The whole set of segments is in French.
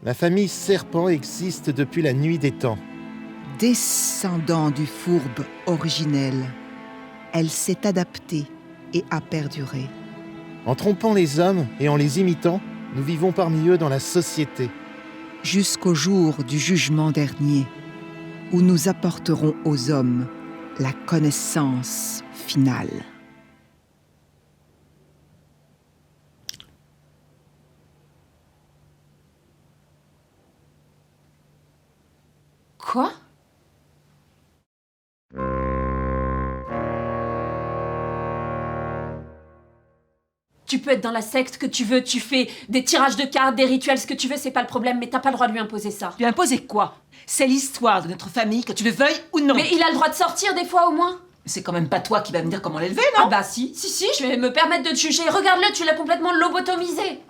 La famille Serpent existe depuis la nuit des temps. Descendant du fourbe originel, elle s'est adaptée et a perduré. En trompant les hommes et en les imitant, nous vivons parmi eux dans la société. Jusqu'au jour du jugement dernier, où nous apporterons aux hommes la connaissance finale. Quoi ? Tu peux être dans la secte que tu veux, tu fais des tirages de cartes, des rituels, ce que tu veux, c'est pas le problème, mais t'as pas le droit de lui imposer ça. Lui imposer quoi? C'est l'histoire de notre famille, que tu le veuilles ou non. Mais il a le droit de sortir des fois au moins. C'est quand même pas toi qui vas me dire comment l'élever, non? Ah bah si, je vais me permettre de te juger. Regarde-le, tu l'as complètement lobotomisé.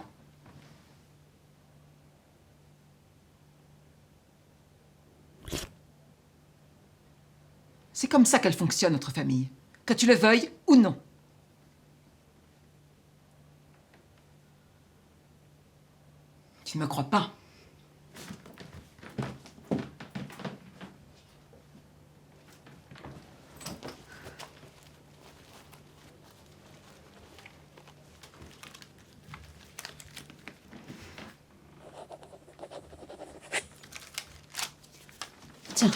C'est comme ça qu'elle fonctionne, notre famille. Que tu le veuilles ou non. Tu ne me crois pas? Tiens.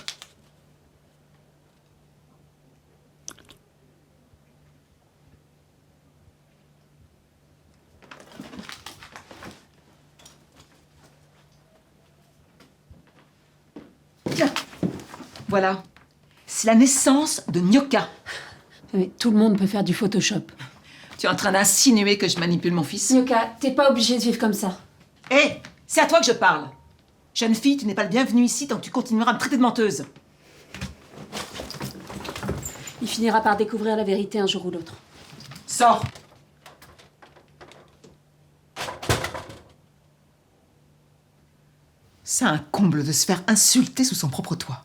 Tiens. Voilà. C'est la naissance de Nyoka. Mais tout le monde peut faire du Photoshop. Tu es en train d'insinuer que je manipule mon fils? Nyoka, t'es pas obligée de vivre comme ça. Hé, c'est à toi que je parle. Jeune fille, tu n'es pas le bienvenu ici tant que tu continueras à me traiter de menteuse. Il finira par découvrir la vérité un jour ou l'autre. Sors. C'est un comble de se faire insulter sous son propre toit.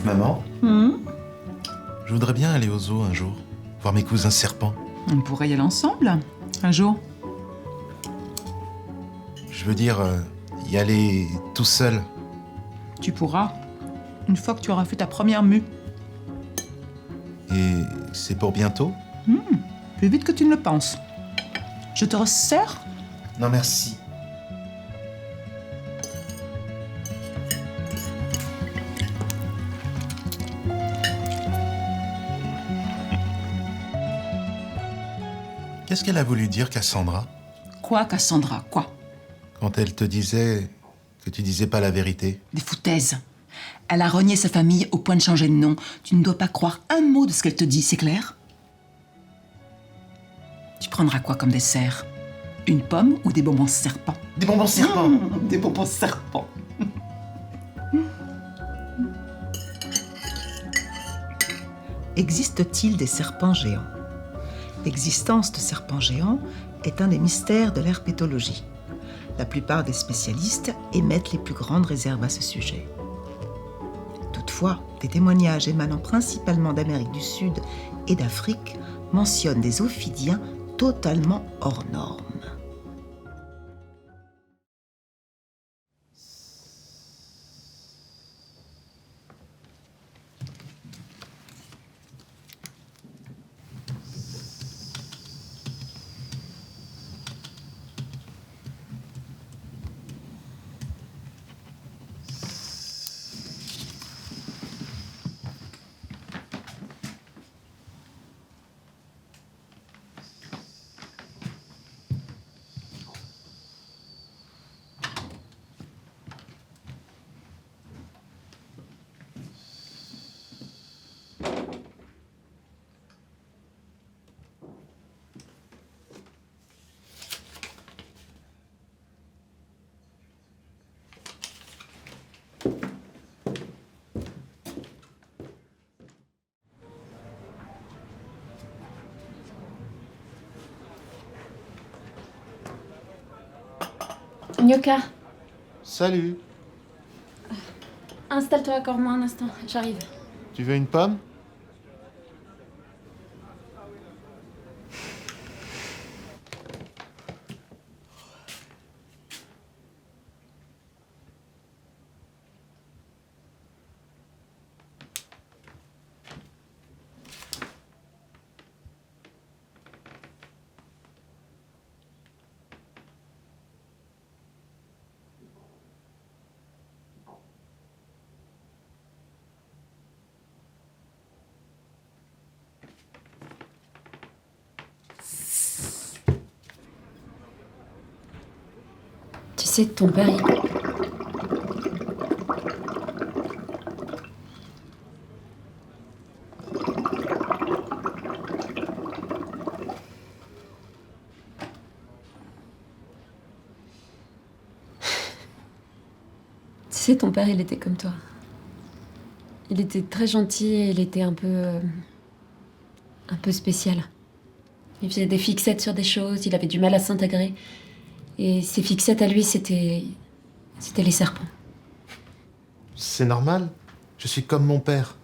Maman, je voudrais bien aller au zoo un jour, voir mes cousins serpents. On pourrait y aller ensemble, un jour. Je veux dire, y aller tout seul. Tu pourras, une fois que tu auras fait ta première mue. Et c'est pour bientôt? Plus vite que tu ne le penses. Je te resserre? Non, merci. Qu'est-ce qu'elle a voulu dire, Cassandra, Quoi, Cassandra, quoi? quand elle te disait que tu disais pas la vérité? Des foutaises. Elle a renié sa famille au point de changer de nom. Tu ne dois pas croire un mot de ce qu'elle te dit, c'est clair? Tu prendras quoi comme dessert? Une pomme ou des bonbons serpents? Des bonbons serpents! Des bonbons serpents. Existe-t-il des serpents géants? L'existence de serpents géants est un des mystères de l'herpétologie. La plupart des spécialistes émettent les plus grandes réserves à ce sujet. Toutefois, des témoignages émanant principalement d'Amérique du Sud et d'Afrique mentionnent des ophidiens totalement hors normes. Nyoka, Salut. installe-toi encore moi un instant, j'arrive. Tu veux une pomme? Tu sais, ton père, il était comme toi. Il était très gentil et il était un peu spécial. Il faisait des fixettes sur des choses, il avait du mal à s'intégrer. Et ses fixettes à lui, c'était les serpents. C'est normal. Je suis comme mon père.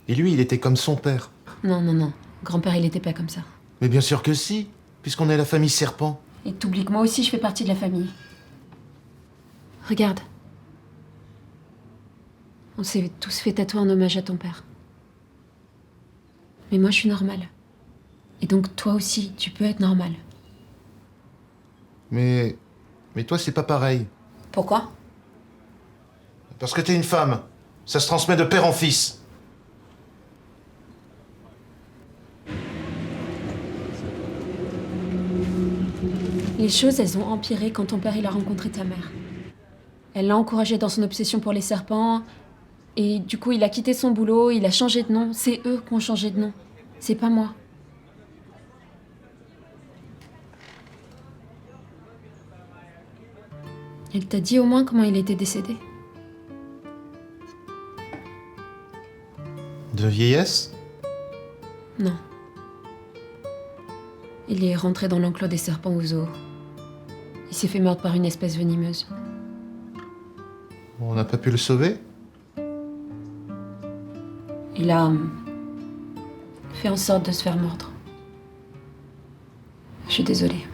Et lui, il était comme son père. Non. Grand-père, il était pas comme ça. Mais bien sûr que si, puisqu'on est la famille Serpent. Et t'oublies que moi aussi, je fais partie de la famille. Regarde. On s'est tous fait tatouer en hommage à ton père. Mais moi, je suis normale. Et donc, toi aussi, tu peux être normale. Mais toi, c'est pas pareil. Pourquoi? Parce que t'es une femme. Ça se transmet de père en fils. Les choses, elles ont empiré quand ton père, il a rencontré ta mère. Elle l'a encouragé dans son obsession pour les serpents. Et du coup, il a quitté son boulot, il a changé de nom. C'est eux qui ont changé de nom. C'est pas moi. Elle t'a dit au moins comment il était décédé? De vieillesse? Non. Il est rentré dans l'enclos des serpents au zoo. Il s'est fait mordre par une espèce venimeuse. On n'a pas pu le sauver? Il a fait en sorte de se faire mordre. Je suis désolée.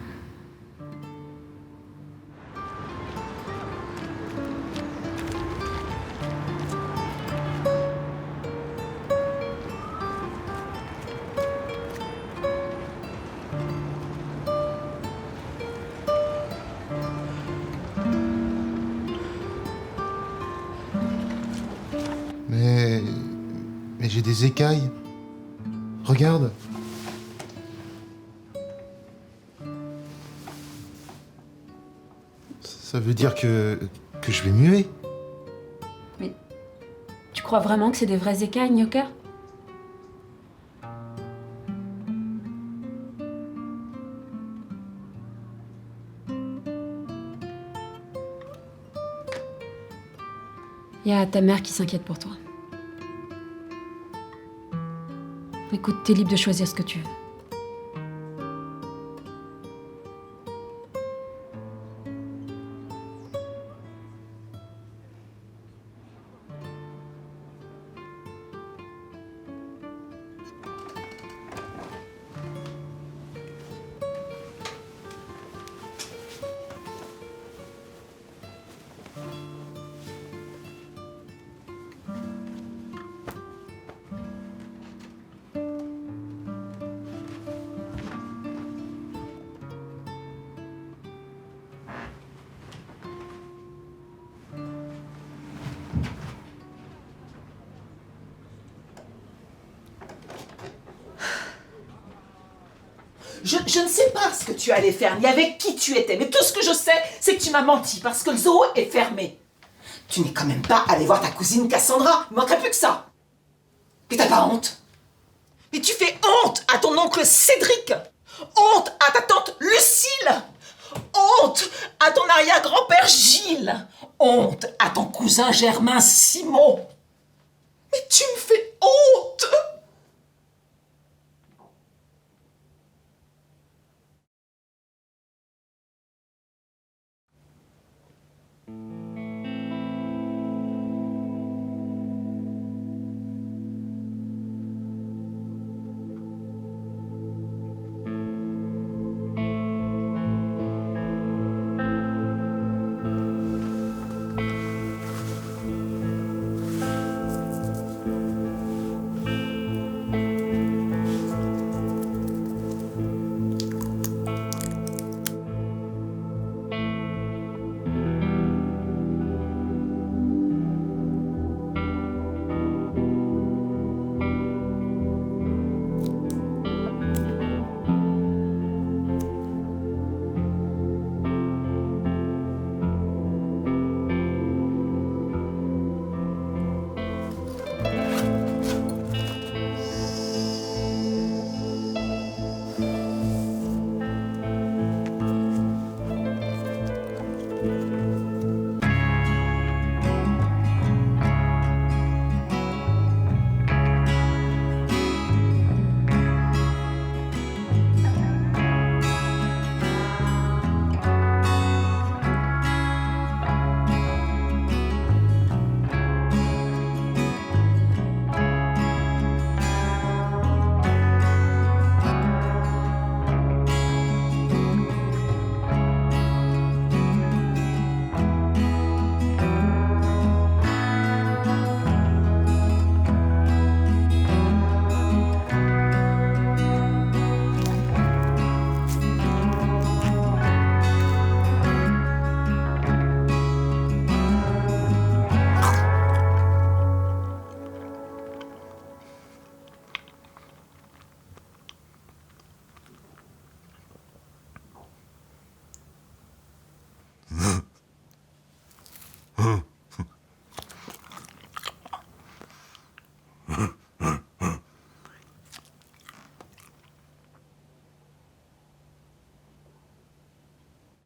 Mais j'ai des écailles. Regarde. Ça veut dire que je vais muer. Mais tu crois vraiment que c'est des vraies écailles, Nyoka? Il y a ta mère qui s'inquiète pour toi. Écoute, t'es libre de choisir ce que tu veux. Je ne sais pas ce que tu allais faire, ni avec qui tu étais, mais tout ce que je sais, c'est que tu m'as menti, parce que le zoo est fermé. Tu n'es quand même pas allé voir ta cousine Cassandra, il ne manquerait plus que ça. Mais t'as pas honte? Mais tu fais honte à ton oncle Cédric, honte à ta tante Lucille, honte à ton arrière-grand-père Gilles, honte à ton cousin Germain Simon. Mais tu me fais honte!